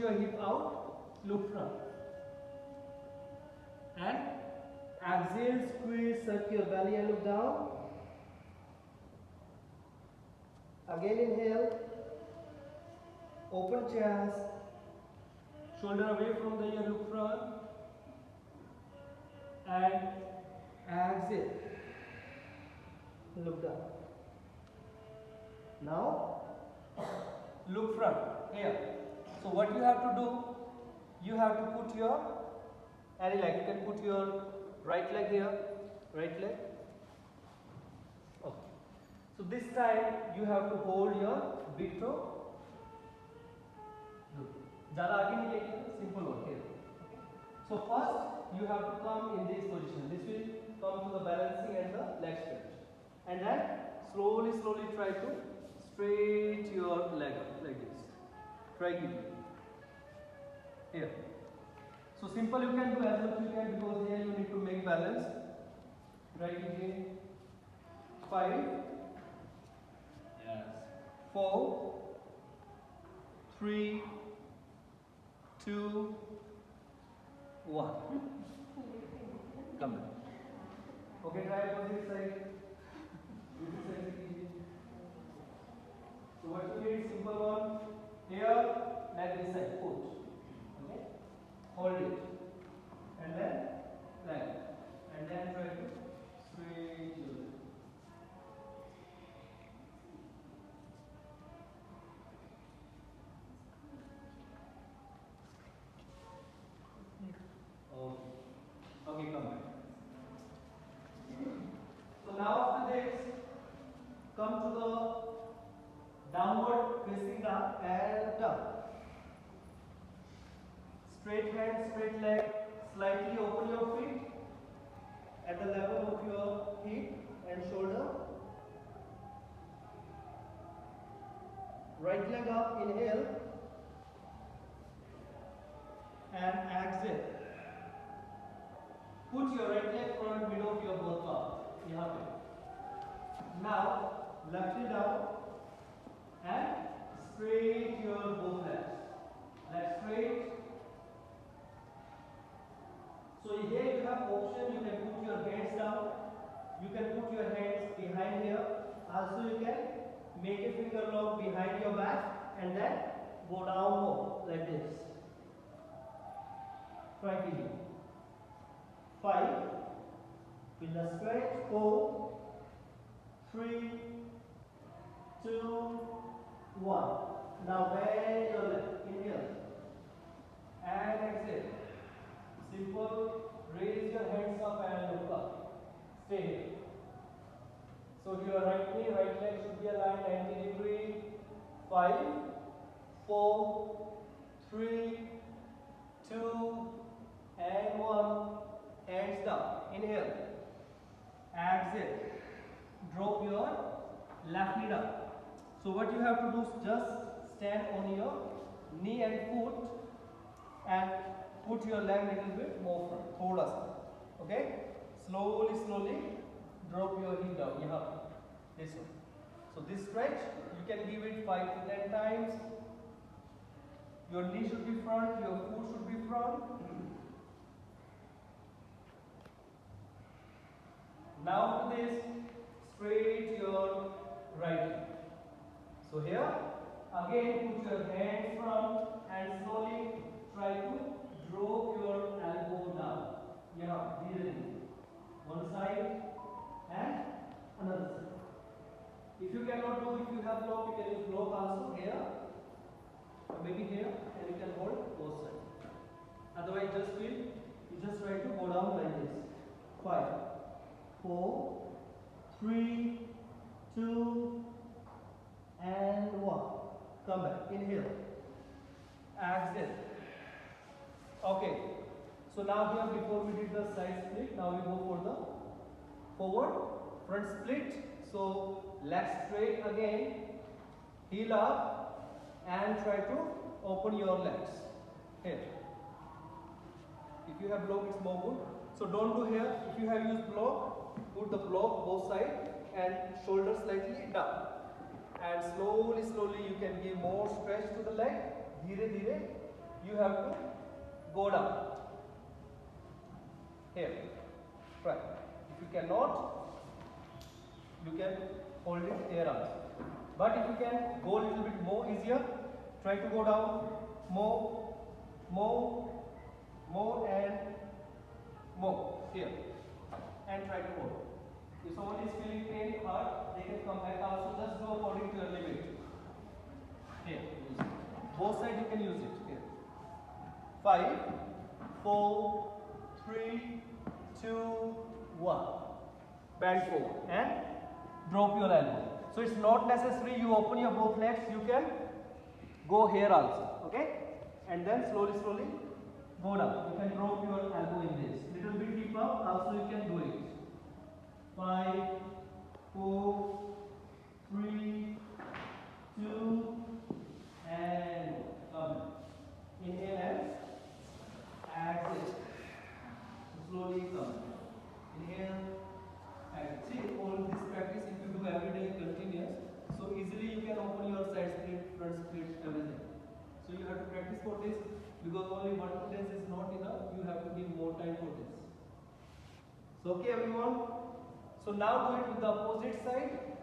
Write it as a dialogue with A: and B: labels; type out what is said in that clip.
A: your hip out, look front. And exhale, squeeze, circle your belly and look down. Again inhale, open chest, shoulder away from the ear, look front. And exhale, look down. Now look front here. So what you have to do, you have to put your any leg. You can put your right leg here, right leg. Okay. So this time you have to hold your big toe. ज़्यादा आगे नहीं लेके, simple one here. So first you have to come in this position. This will come to the balancing and the leg stretch. And then slowly try to straight your leg up like this. Try keeping here. So simple you can do as much you can, because here you need to make balance. Right again. 5. Yes. 4. 3. 2. 1. Come back. Okay, try it on this side. This side is easy. So what you need is simple one. Here, like this side, put. Okay? Hold it. And then, like. And then try to straight your leg. Okay, come back. So now after this, come to the downward facing dog and down. Straight hand, straight leg, slightly open your feet at the level of your hip and shoulder. Right leg up, inhale and exhale. Put your right leg front middle of your both palms. Now left leg down and straight your both legs. Legs straight. So here you have option. You can put your hands down. You can put your hands behind here. Also you can make a finger lock behind your back and then go down more like this. Try it here. 5. With the stretch. 4. 3. 2. 1. Now bend your leg. Inhale. And exhale. Simple. Raise your hands up and look up. Stay here. So your right knee, right leg should be aligned 90 degrees. 5. 4. 3. 2. And 1. Hands down. Inhale. Exhale. Drop your left knee down. So what you have to do is just stand on your knee and foot and put your leg a little bit more front. Thoda sa. Okay? Slowly drop your hip down. This one. So this stretch you can give it 5 to 10 times. Your knee should be front, your foot should be front. Now to this, straight your right leg. So here, again put your hands front and slowly try to drop your elbow down. One side and another side. If you cannot do, if you have block, you can use block also here. Or maybe here, and you can hold both sides. Otherwise, you just try to go down like this. 5. 4, 3, 2, and 1. Come back. Inhale. Exhale. Okay. So now here, before we did the side split, now we go for the forward front split. So legs straight again, heel up, and try to open your legs. Here. If you have block, it's more good. So don't do here. If you have used block, put the block both sides and shoulders slightly down. And slowly you can give more stretch to the leg. Dhire dhire you have to go down. Here, try. If you cannot, you can hold it here also. But if you can go a little bit more easier, try to go down more, and more here, and try to hold. If someone is feeling pain hard, they can come back also. Just go according to your limit. Here, both sides you can use it. Here, 5, 4, 3, 2, 1. Bend forward and drop your elbow. So it's not necessary you open your both legs. You can go here also. Okay, and then slowly go down. You can drop your elbow in this. Little bit deeper. Also you can do it. 5, 4, 3, 2, and come. Inhale and exhale. Slowly come. Inhale. Exhale. See, all this practice if you do every day continuous, so easily you can open your side split, front split, everything. So you have to practice for this, because only 1 to 2 days is not enough. You have to give more time for this. So okay everyone. So now do it with the opposite side.